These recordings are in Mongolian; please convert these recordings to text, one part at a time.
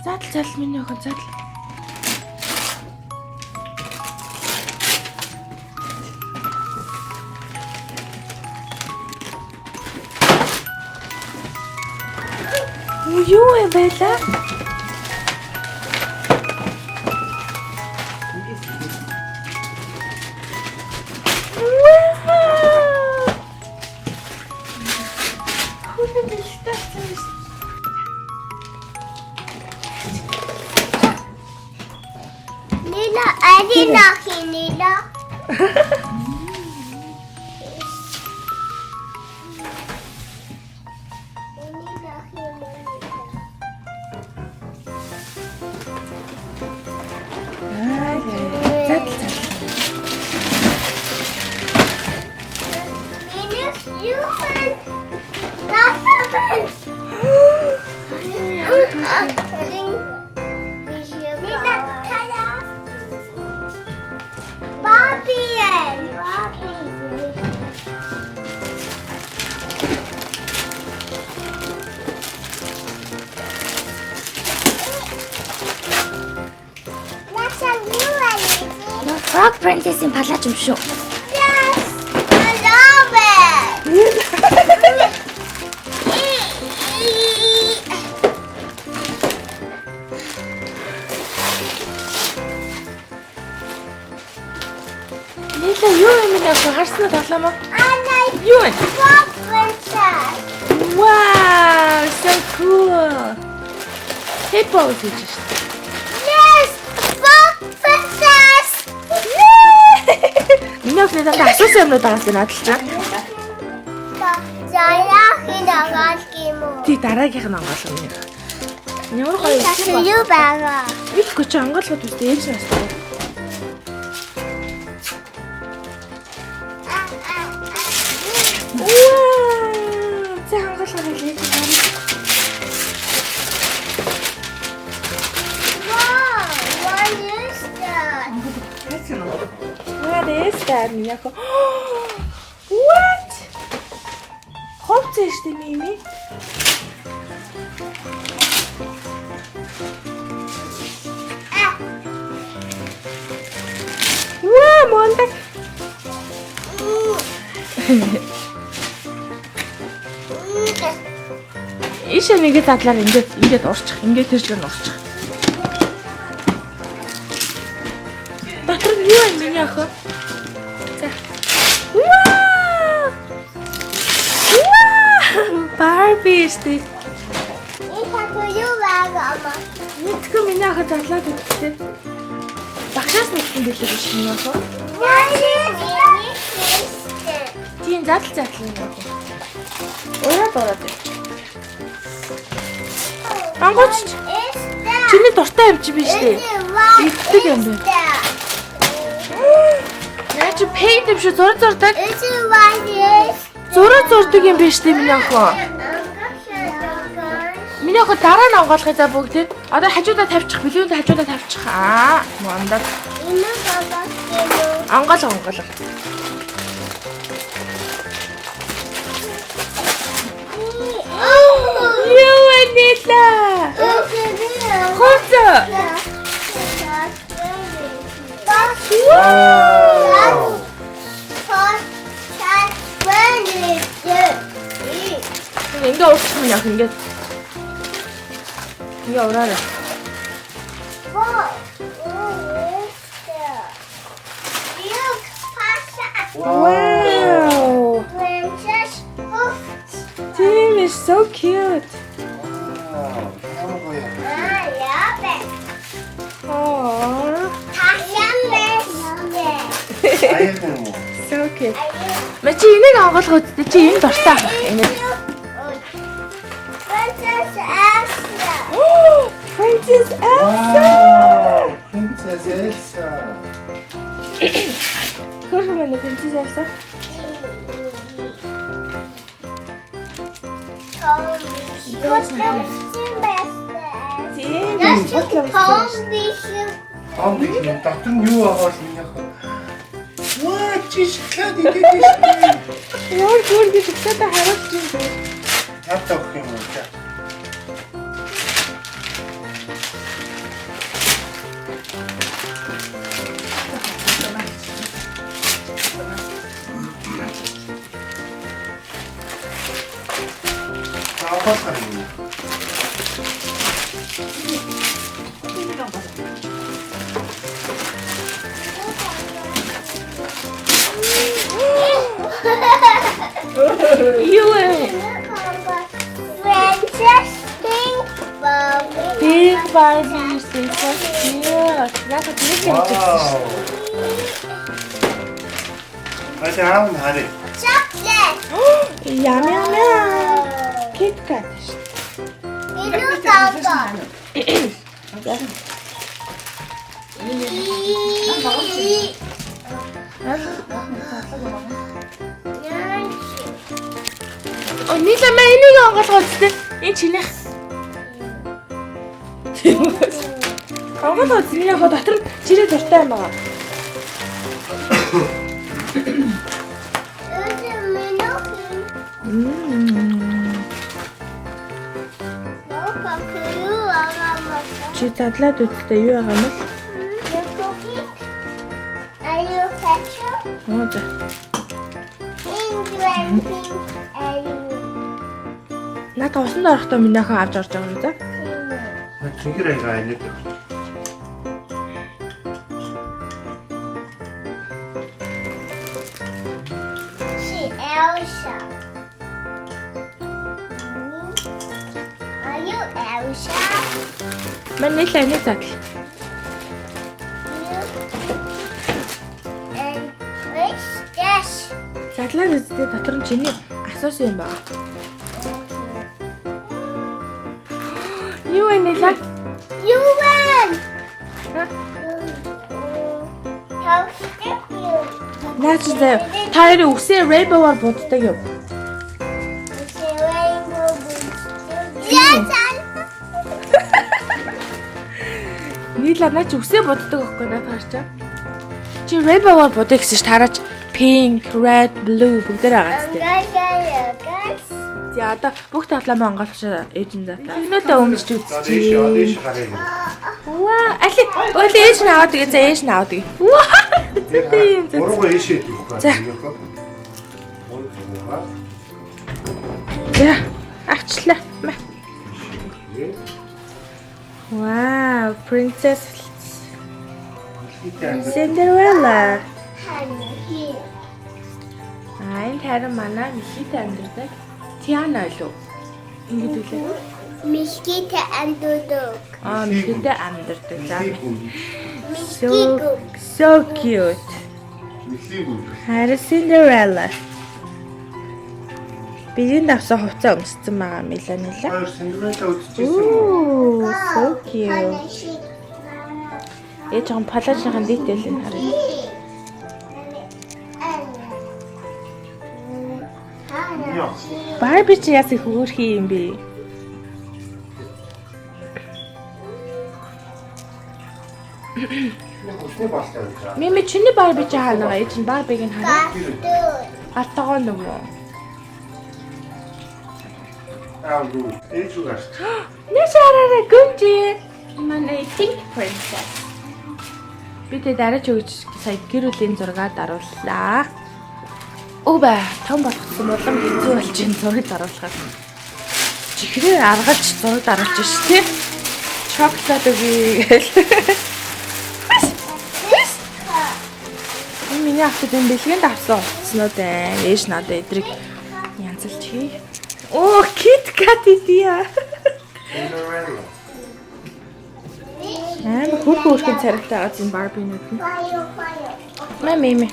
Задал миний охин задал. Юу юм байла? Nila, Nila. Frog Princess-ийн палаж юм шүү. Yes, I love it. Нила юу юм бэ? Харснаа тоглоомоо. Юу вэ? Frog Princess. Wow, so cool. Hippo гэж шүү. Yes, Frog Princess. Миний охины дандаа асуусан юмнууд байгаас би наадалж байгаа. Заяахын агаал гэмүү. Тий дараагийнх нь онгоолгоно. Ямар гоё Тасаа юу байгаа? Илгүй чи онгоолгоод үстэй ээж нас. За онгоолгоо хэлээ. What is that? Мияко. What? Ховц штэ мими. Ваа, мондаг. Ишээ нэгэ тадлаар ингээд урчих. Ингээд тэрчлэн урчих. Батар нь юу юм миний охин? За. Вау! Barbie штэ. Юу байгаа? Мэдгүй миний охин тадлаад өгчтэй. Багшаас нэгсэн билээ биш миний охин. Тийм задал юм охин. Ураад. Ангууч. Чиний дуртай юм чи биш үү? Игдэг юм бэ? Яа чи пейнт юм шүү зурдаг. Зурдаг юм биш үү миний охин? Миний охин дараа нь онгоолгох за бүгдээ. Одоо хажуудаа тавьчих, билүүнд хажуудаа тавьчих. Мондад. Онгоолго. Юу вэ Нила? Хөөцөө. Ингээ уурчих минь ах ингээ. Ингээ ураарай. Wow. Tim is so cute. Oh. So cute. Мэ чи энийг онгоолгох үстэй чи энэ дуртай ах. Энийг. Princess Elsa. Princess Elsa. Princess Elsa. Хөрх мэнэ Princess Elsa. Том биш дотор нь юу байгаа л минийх. Ваа чи шоколад идэж байна. Өөр гэж шоколад харуулж байна. Тав тавих юм уу? Авахсан юм. Юу вэ? Princess Pink Barbie. Pink Barbie is so cute. Яг л нэг юм чинь. Вау. Аашаа хараа. Chocolate. Yummy yummy. Kit Kat шүү. Inu Baba. Нийлэмээ энийг онгоолгоо үстэй. Энэ чинийх. Онгоолгоо үстэй яг дотор нь чирээ дуртай юм байна. Чи задлаад үстэй юу байгаа юм бэ? Are you ketchup? Оо за. Pink and pink. Are you? Надаа усанд орохдоо минийхэн авч орж байгаа юм за. Чингэр аяга нэг. She Elsa. Are you Elsa? Мань нийлээ нэг задл. You and what's this? Задлаад үстэй дотор нь чиний асуусан юм байна. Юу вэ нийлээ? You win. Ха? How step you? Наач заяа. Та хоёрын үсээ rainbow-аар буддаг юм. It's a rainbow boots. Yes, Нийлээ наач үсээ буддаг байхгүй надад харчаа. Чи rainbow-аар будаг гэсэн ш тараач pink, red, blue бүгдээр байгаа зү. guys. За одоо бүх тоглоомоо онгоолгож ээжин за. Өнөөдөө өмсч За үзчихье. дээш гараа. Ваа, али өөдөө ээж нь аваад тэгээ за ээж нь аваад тэгээ. Ваа. Тийм за. Уруугаа ийшээ дүүх За. байна. За, авчлаа. Wow, Princess Cinderella. Honey, here. Энэ харин манай Мишитэй амьдардаг Тиана лөө. Ингэж үлээ. Мишкитэй амьддаг. Мишитэй амьдардаг. За. Мишкигүй. So cute. Харин Cinderella. Биеийн давсан хувцас өмссөн байгаа мэлээ нэлээ. Хоёр Cinderella үзчихсэн юм. Ooh, so cute. Ээж жоохон палажийн дийтэл энэ харин. Яа. Барби чи яс их хөөрхий юм бэ? Усны бастай гэж. Мими чиний Барби чи хаана байгаа? Ээж нь Барбиг нь хараа. Баттуу. Алтагоо нөгөө. Аавуу. Ээж үгаш. Нэшараа гүнжи. Манай Pink Princess. Би тэ дараач өгч сая гэр бүлийн зураг дарууллаа. Өвөө том болгосон улам хэцүү болж ин зураг даруулахад. Чихрээр аргалж зураг даруулж ш тий. Чоколад өгье гээл. Миний авчид энэ бэлгэнд авсан утаснууд байна. Ээж надад эдрийг янзалж хий. Оо, Kit Kat идея. Cinderella. Хөрх хөрхөн царайтай байгаа зин Барбинууд нь. Fire. Мими.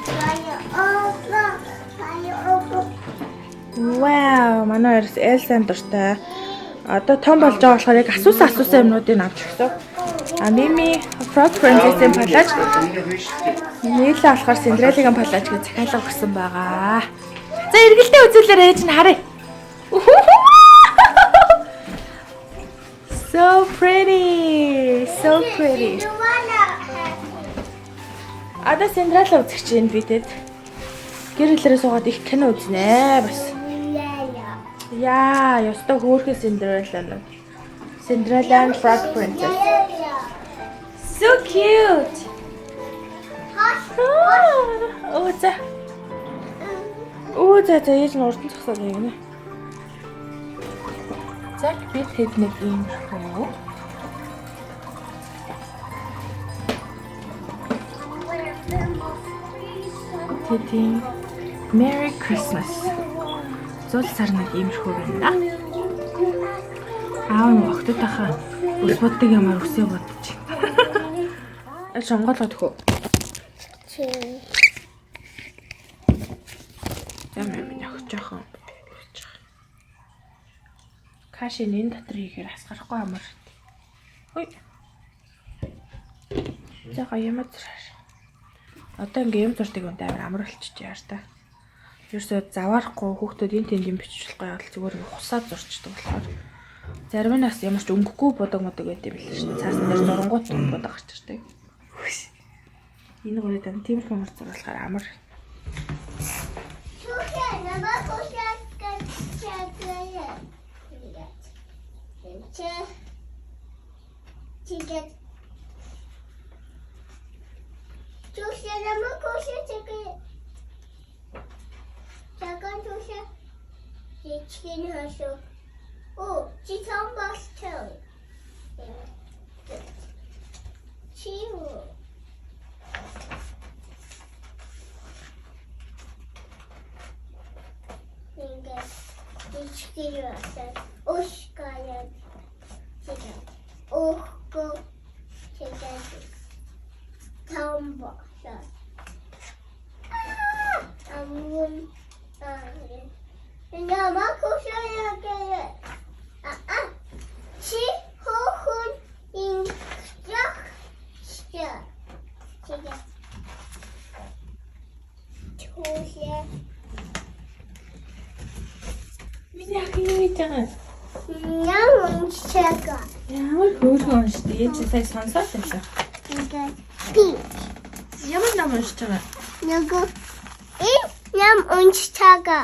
Вау, манай хоёроос Элсан дуртай. Одоо том болж байгаа болохоор яг асуусан юмнуудыг авч өгсөн. Мими Frog Princess-ийн палаж. Нийлээ болохоор Cinderella-гийн палаж гэж захиалга өгсөн байгаа. За эргэлдээ үзүүлээрэй ээж нь харъя. So pretty. So pretty. Ada Cinderella үзэх чинь би тэд гэр хэлээрээ суугаад их кино үзнэ бас. Яа, ёстой хөөрхөн Cinderella нь. Cinderella and Frog Princess. So cute. Оо за ээж нь урд нь зогсоод байна. За би тэд нэг иймэрхүү. Тэдийн Merry Christmas. Зул сар нэг иймэрхүү байна да. Аав нь огтод тахаа ус боддог юмар үсээ бодчих. Шонгоолгод хөө. Чи. Ямар минь жоохон. Кашин энэ дотор хийхээр хасгарахгүй амар. Хөөе. Зага ямар зэрэг. Одоо ингээм юм зурдаг үнтэй амар болчихж яар та. Ерөөсөө заваарахгүй хүүхдүүд энэ тэнд юм бичүүлэхгүй бол зүгээр хусаад зурчдаг болохоор. Зарим нь бас ямар ч өнгөхгүй бодог модог байт юм биш үү? Цаасан дээр зурангууд бодог гарч ирдэг. Энэ гурыг дан тиймэрхүү мөр зурлахаар амар. Чухэ намаа кошаат качаатая. Чигэт. Чухэ намаа кошаат чигэт. Чаган чухэ. Чичин хашо. О, чисан бастай. Чиу. Ингээд ичгэрсэн ушкаяд чигээ охко чигээ тамбо амун намаа кушаягээ чи хохун ин яг чигээ чухэ Миний ах юу гэж байгаа? Ямар чага. Ямар хөөрхөн шүү дээ. Яаж сая сонсоод байсан. Ингээд би Ямар ном уншиж байгаа? нөгөө ям унчтага.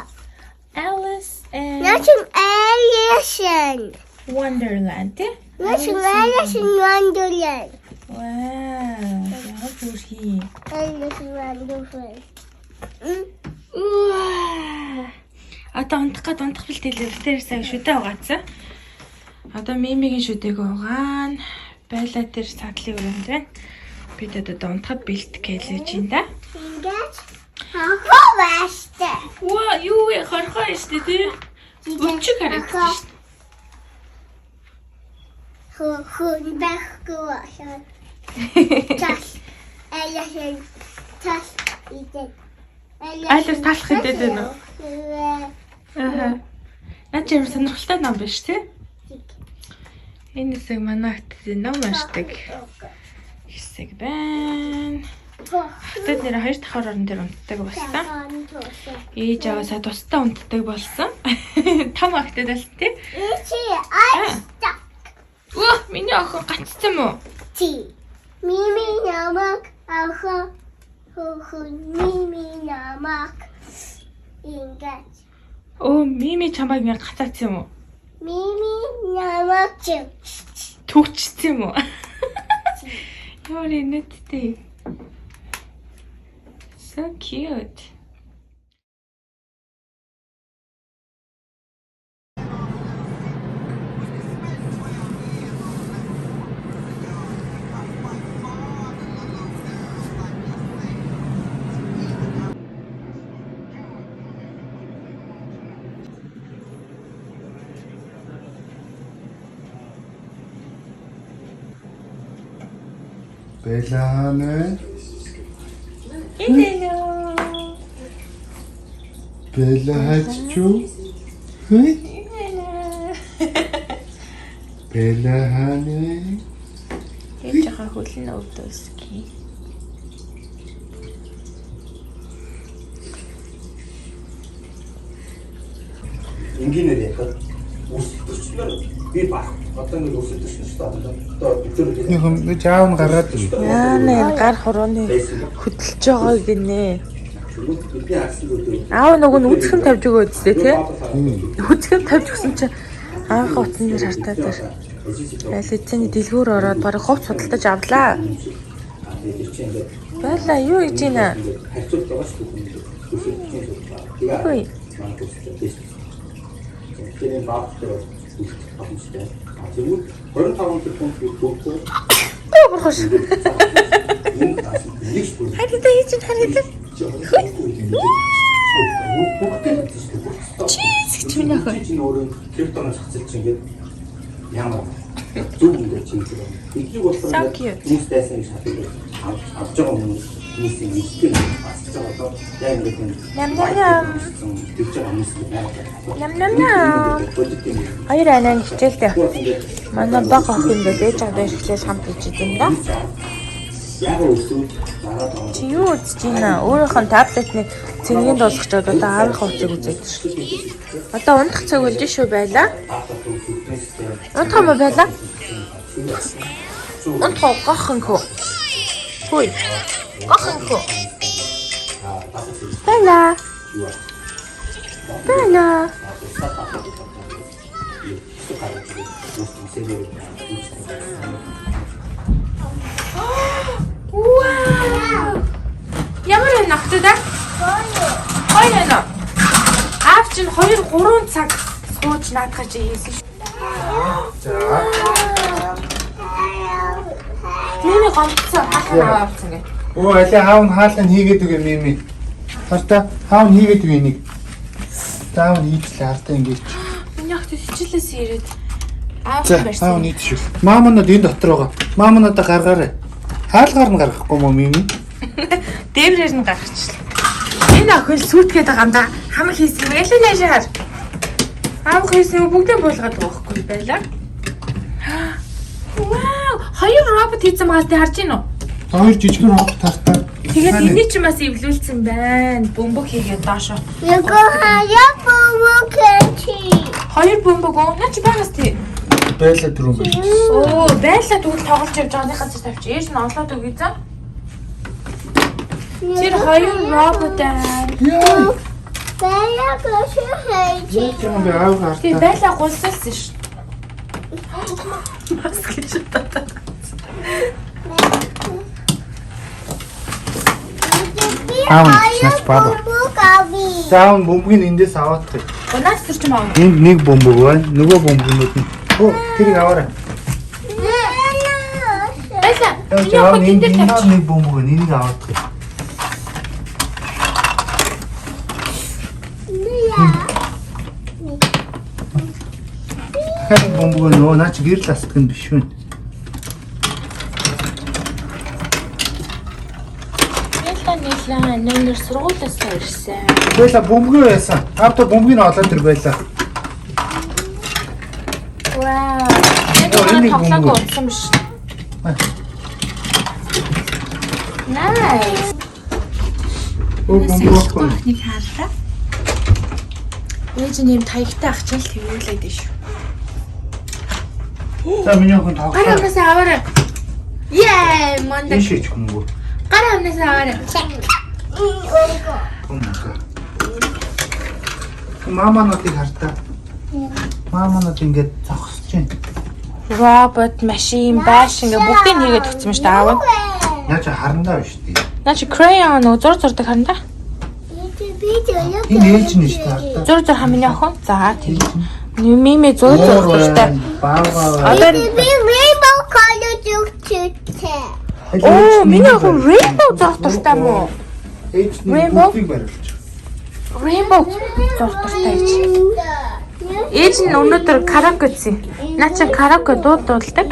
Alice and Начин Alison. Wonderland тий? Начин Alison Wonderland. Wow. Ямар хөөрхий. Alison Wonderland. Уаа. Одоо унтах бэлтгэлээр сайн шүдэ угаацсан. Одоо мимигийн шүдэг угаана. Байла дээр садлын өрөөнд байна. Бид одоо унтахад бэлтгэж юм да. Ингээд хавааштай. Ваа, юу вэ? Хорхоо штэ тий. Өчиг харагдаж штэ. Хүн байхгүй шаа. Тас. Алисын тас идэ. Айлс талах хэдэд байна уу? Аа. Наач юм сонирхолтой ном биш тий? Энэ хэсэг манай хатад ном уншдаг хэсэг байна. Хатад нэр хоёр давхар орон дээр унтдаг болсон. Ээж аваасаа тусдаа унтдаг болсон. Том хатад л тий? Чи айста. Оо, миний охин гацсан мó? Чи. Мими намак аха. Хүн мими намак. Ингээд. Оо, мими чамайг ингээ гацаацсан юм уу? Мими намак чи. Төвчсөн юм уу? Ямар инээдтэй. So cute. Бэлааны. Hello. Бэлаачу. Хүй. Hello. Бэлааны. Ээж ахаа хөлн өвдөөсгий. Энгийнээр яг өсөлтөчнөр би баг. Одоо нэг өсөлтөчнөр шүү дээ. Одоо өдөр Нэг юм жаав нь гаргаад ир. Яа нэ гар хорооны хөдөлж байгаа гинэ. бидний харсан өдөр. Аав нөгөө нь үцхэн тавьж өгөөд өстэй тий. Үцхэн тавьж өгсөн чинь аавынхаа утсан дээр хартаа дээр. Ял эцэний дэлгүүр ороод бараг ховц судалдаж авлаа. Байла юу хийж ийна? Харьцуулт байгаа шүү дээ. Өсөлтөчнөр. Хөөе. Тэгээд баг дээр боломжтой. Тэгвэл 25 тэрбум төгрөгөөр Бурхан шүү. энэ нэг шүү. Харин ийж харин. Чи миний охин. Чи өөрөө криптоноос хацаж ингээд ямар зүг ингээд чинь тэр. Энийг болохоор хүмүүс дайсан гэж хатдаг. Авч байгаа хүмүүс хүмүүсийн нэгтгэл басж байгаа одоо яг ингээд Ням ням. тэгж байгаа хүмүүс Ням ням ням. Хоёр анаа хичээлтэй. Манай баг охин ингээд ээж аваад хичээл хамт хийж идэв юм да. яг өсөв дараад байгаа. Чи юу үзэж байна? Өөрийнх нь таблетны цэнгийн дуусчихад одоо аавынхаа утсыг үзээд шүү. Одоо унтах цаг болж шүү байлаа. Унтах юм байлаа. Унтах гохонхоо. Хөөе. Гохонхоо. Байлаа. Байлаа. Вау! Ямар энэ автодаа? Хоёр энэ. Аав чинь 2-3 цаг сууж наадах гэж хийсэн шүү. Мими гомцсон хаалга аваад ингэ. Оо алей хаав нь хаалгыг хийгээд үгүй мими. Хартаа хаав нь хийгээд үгүй нэг. Заав нь хийчлээ хартаа ингэж. Миний охид хичээлээс ирээд аав За барьсан. хаав нь хийчих. Мааманууд энэ дотор байгаа. Маамануудаа гаргаарай. Хаалгаар нь гаргахгүй мó мими. Дээврээр нь гаргачихлаа. Энэ охин сүйтгээд байгаа юм да. Хамаг хийсэн мэлээ наашаар. Аав хийсэн бүгдээ буулгаад байгаа хгүй байлаа. Вау! Хоёр робот хийсэн магаас тэ харж гин үү? Хоёр жижигхэн робот тартаа. Тэгээд энийг ч бас эвлүүлсэн байна. Бөмбөг хийгээд доошо. Яг хаяа бомбокэти. Хоёр бөмбөг уу? Наа чи байгаас тий. Байлаа түрүүн байж. Оо, байлаа тэгвэл тоглож явж байгааныхаа цэс тавьчих. Ээж нь онлоод өгье за. Тэр хоёр робот аа. Яа. Бая гош хайж. Яа би аав Тий, хартаа. байлаа гулсалсан ш. Бас гэж бодоо. Аав нь нас баба. Бомбокави. Заав нь бөмбөгийг эндээс аваад тыг. Унаас төрч юм аа. Энд нэг бөмбөг байна. Нөгөө бөмбөгнүүд нь. Оо тэрийг аваарай. Байлаа. Миний Заав охин нь энэ дээр тавьчих. нэг бөмбөг байна. Энийг аваад тыг. Дахиад бөмбөг нөө наач гэр ластг нь биш үү? Нэлээ нэр сургуулиас ирсэн. Байла бөмбөг байсан. Авто бөмбөгийг олоод ир байлаа. Вау. Оо, Энэ энийг тоглоог бөмбөг. утсан биш. Nice. Оо бөмбөг байна. Нэг хаалаа. Ээж нь юм таягтай ахчаал тэрүүлээд дээ шүү. За миний охин Гар тоглоо. амнаас аваарай. Яа, манда. Тийш ч хөнгөө. Гар амнаас аваарай. Маамануудыг хартаа. Мааманууд ингээд зогсож байна. Робот, машин, байш ингээ бүгдийг нэгээд өгсөн юм шүү дээ аав. Яаж харандаа биш тий. Наа чи crayon уу зурдаг харна. Энэ ээж нь шүү дээ. Зур хамгийн охин. За тийм. Мими зур зуртай. Баага. Одоо Би rainbow color зүгтээ. оо миний охин rainbow зуртай мó. Ээж нь Rainbow? бүгдийг барилж. Rainbow зуртай гэж. Ээж нь өнөөдөр караоке үзье. Наа чи караоке дууддаг.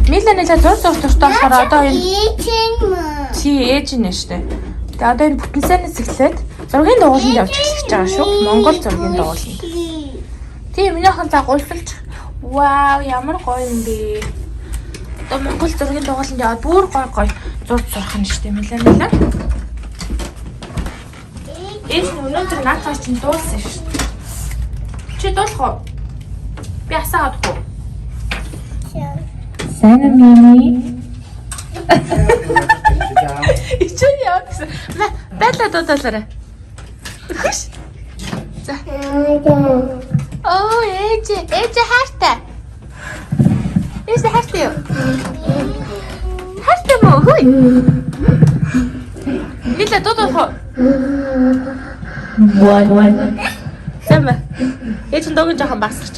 Мила нэлээ зур зуртай болохоор одоо энэ чи ээж нь штэ. Тэгээ одоо энэ бүтэн сайнаас эхлээд зургийн дугууланд явж эхэлж байгаа шүү. Монгол зургийн дугууланд. Тийм миний охин за гуйлж. Вау, ямар гоё юм бэ. Одоо Монгол зургийн дугууланд яваад бүр гоё зурд сурах нь штэ мэлээ. Ээж нь өнөөдөр наадах чинь дуулсан штэ. Чи дуулах уу? Би асаагаад хөө. Сайн мими. Ичэн яа гэсэн. Байлаа дуудалаарай. Хөш. За. Оо ээж хайртай. Ээж хайртай юу? Хайртай мó хөөе. Нилээ дуудах уу? One. Сама. Ээж нь догон жоохон багсарч.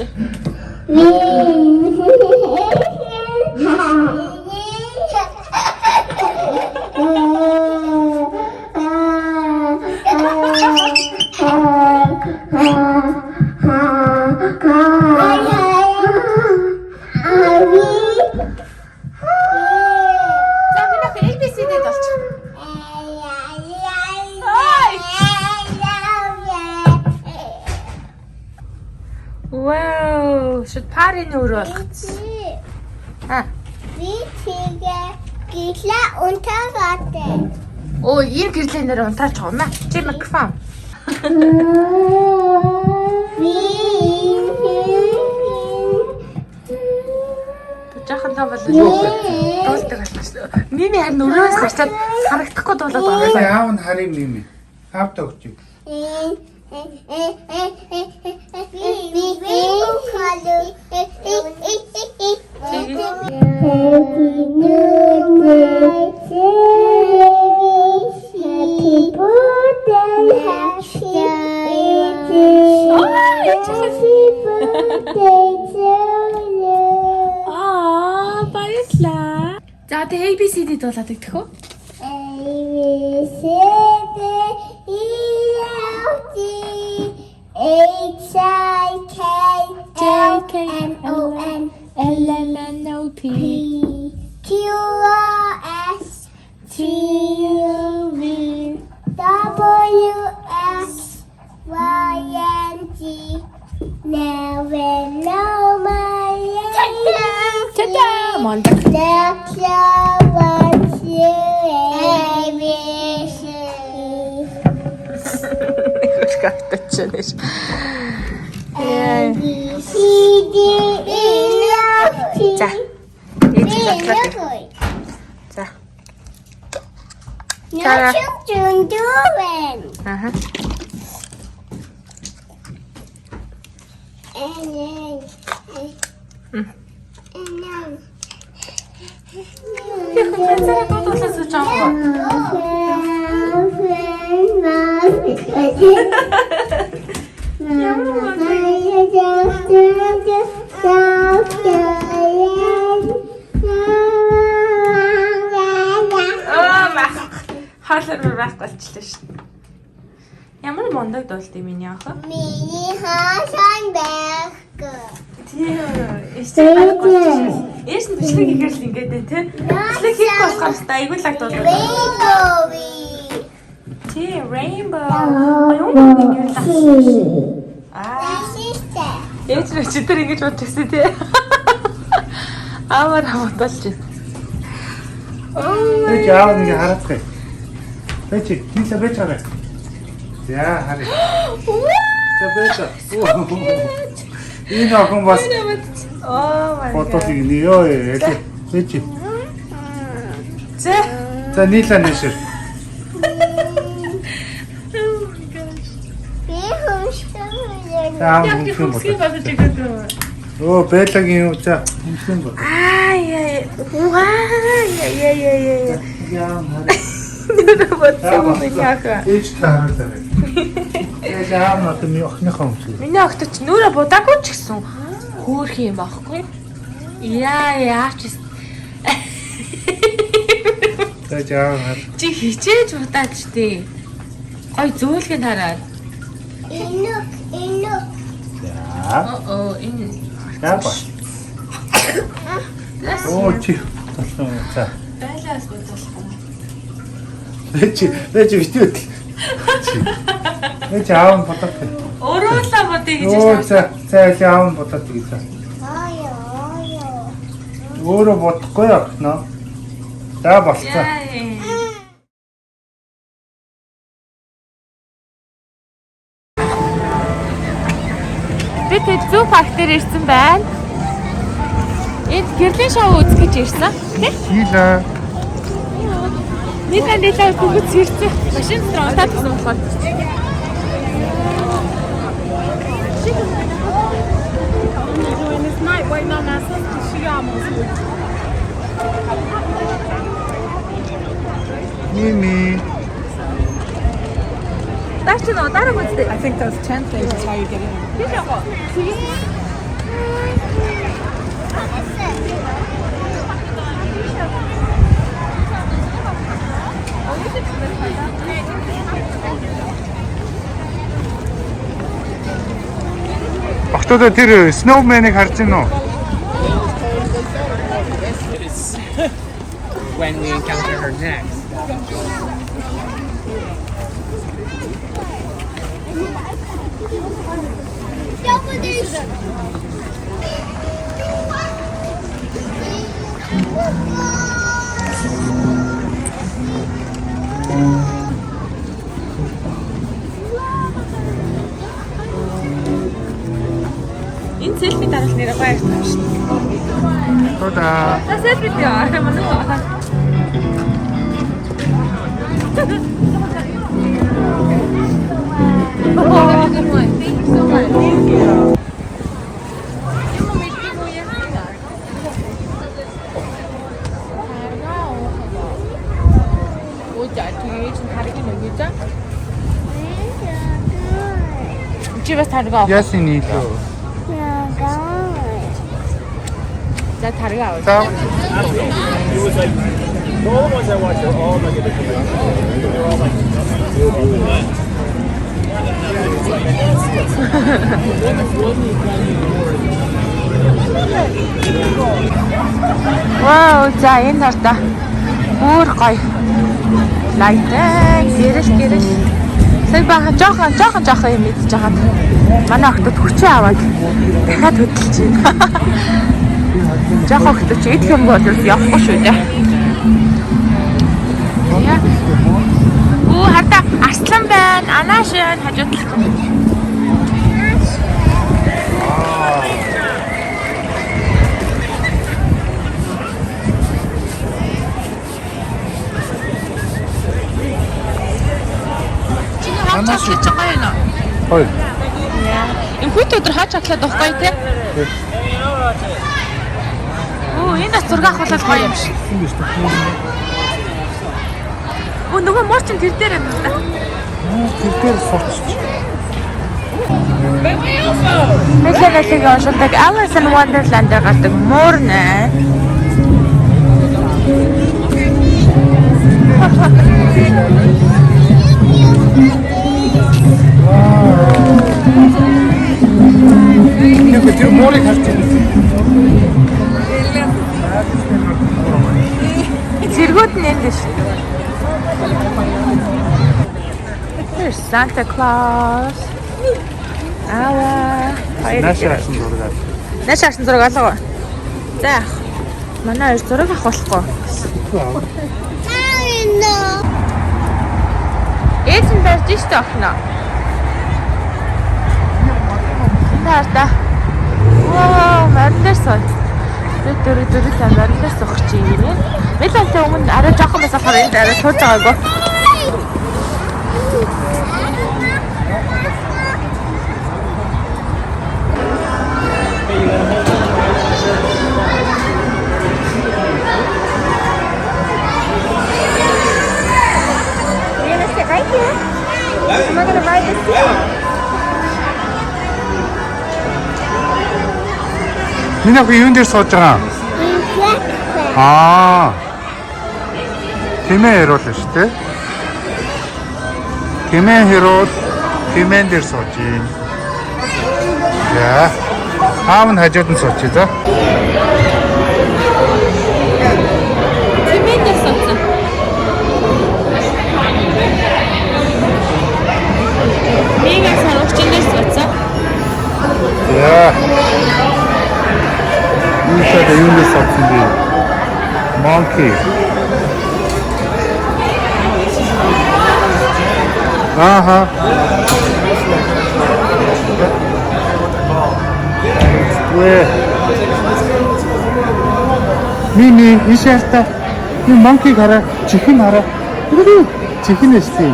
Wow, шууд парийн өрөө болгоц. Би тэгээ гисла унтаагатай. Оо, ийм гэрлэнээр унтаач байгаа юм аа. Чи микрофон. Жаахан таа бол дуулдаг алхаж. Мими харин өрөөс гарчаад харагдахгүй дуулаад байгаа. Тэгээ аав нь харин Мими. Аавтай өгч. Баярлалаа. За тэгээ ABCD дуулаад идэх үү? H-I-K-L-M-N-O-P Q-R-S-T-U-V W-X-Y-N-G Never know my name. Та-да! Мондаг. Карточнеш. За. За. Я чувствую. Аха. Хаалар байх болчихлоо шүү. Ямар мондог дуулдаг миний ах. Миний хаасан байхгүй. Тийм. Эсвэл болчихсон. Ээс нь бичлэг хийгээл л ингээд дээ, тий? Бичлэг хийх болохоор та айгүй лаг дуулдаг. Rainbow. Тийм, rainbow. Аюун ингээд лаг. Sister. Ээж нь читэр ингэж бодчихсон тий. Амар хамталж байна. Ээж аав нэг харахгүй. Ээж тийш бэчаарай. За хари. За бэчаа. Энэ охин бас Oh my god. фото хийний ёо ээж. За нийлээ нэшэр. Би хөөштэй. За юм бол. Оо бэлагийн юу за юм бол. Яа. Яа хари. Ээж таараа. Ээж аав нь одоо охиныхоо өмчлөө. Миний огт ч нүрэ будаагүй ч гэсэн хөөх юм байхгүй. Яач. Ээж аав хар. Чи хичээж будаач тий. Гой зөөлгөнд хараад. Инок. За. Энэ. Яа. Оо чи. За. Байлаас бодуулах. Ээж битүүт. Ээж аав нь бодоод. Өрөөлөө бодъё гэж Оо за аав нь бодоод гэж. Аяа. Өөрөө бодохгүй яах. За болцоо. Би зүү парк дээр ирсэн байна. Энд гэрлийн шоу үзэх гэж ирсэн. Тэ? Хийлээ. Нийлэн бүгд ирсэн. Машин дотор унтаад гэсэн болохоор. Мими. That's no, that's what's the. I think those tent things is how you get in. Октодоо тэр snowman-ыг харж байна уу? When we encounter her next. Энэ селфи дараалал нэр баярлалаа шүү. Туда. За селфи яа манай. Чи бас тарга авах. Ясын нийлүү. За тарга авах. За. Вау, за энэ нарта бүр гоё. Лайтай, гэрэл. Сая бага жоохон юм идэж байгаа. Манай охтод хүчээ аваад дахиад хөдөлж байна. Жоохон охтод чи идэх юм бол явахгүй шүү дээ. Яа. Оо хата арслан байна. Анааш байна. Хажууд талд. Хаач хийж байгаа юм аа. Хой. Энэ хүүт өдөр хаач атлаад байхгүй те. Оо энэ бас зураг авах гоё юм шиг. Оо нөгөө морчин тэр дээр юм да. Тэр дээр сууч. Мэдлэг оншилдаг Alice in Wonderland гардаг муурнэ. Нэг тэр морийг харж байна. Зэргүүд нь энэ дэш. There's Santa Claus. Наашаасан зураг. Наашаасан зураг алгаа. За яах. Манай хоёр зураг авах болохгүй. Эцэн барьж штэ охно. Таарта. Вау, марлэрсой. Дөрөв та марлэрс өгч юм ээ. Мэлэнтэй өмнө арай жоохон бас болохоор энд арай сууж байгаагүй. Am I gonna ride this? Миний охин юун дээр сууж байгаа? Аа. Хэмээ хэруулна шүү дээ. Хэмээ хэруул хэмээн дээр сууж юм. За. Аав нь хажууд нь сууж за. Хэмээн дээр суусан. Мега санагчийн дээр суусан. За. Ийшээ юун дээр суусан бэ? Monkey. Ага. Мими ишээрта. Ни monkey хараа, чихэн хараа. Чихэн эстэй.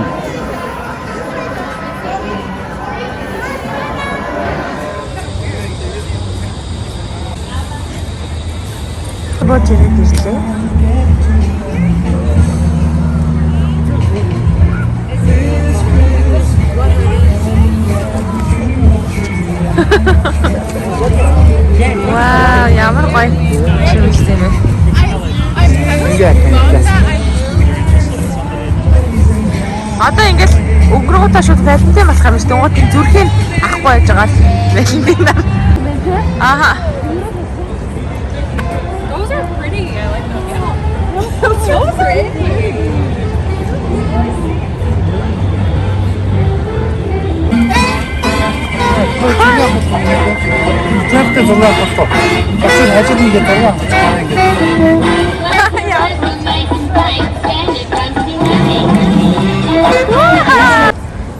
Бод ирээд ирлээ. Вау, ямар гоё шимжтэй бэ. Ингээд ингээд. Одоо ингээл өнгөрөөгөө шууд Валентин болох юм шүү. Тэнгуут зүрхийг авахгүй байж байгаа л Валентинаар. Аха. Those are pretty. I like them. Yeah. So pretty. Тэвтэй зураг авах. Бас хажууд ингээд дураа авах ингээд.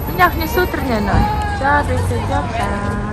Миний охины сүүтрэн байна. За би явлаа.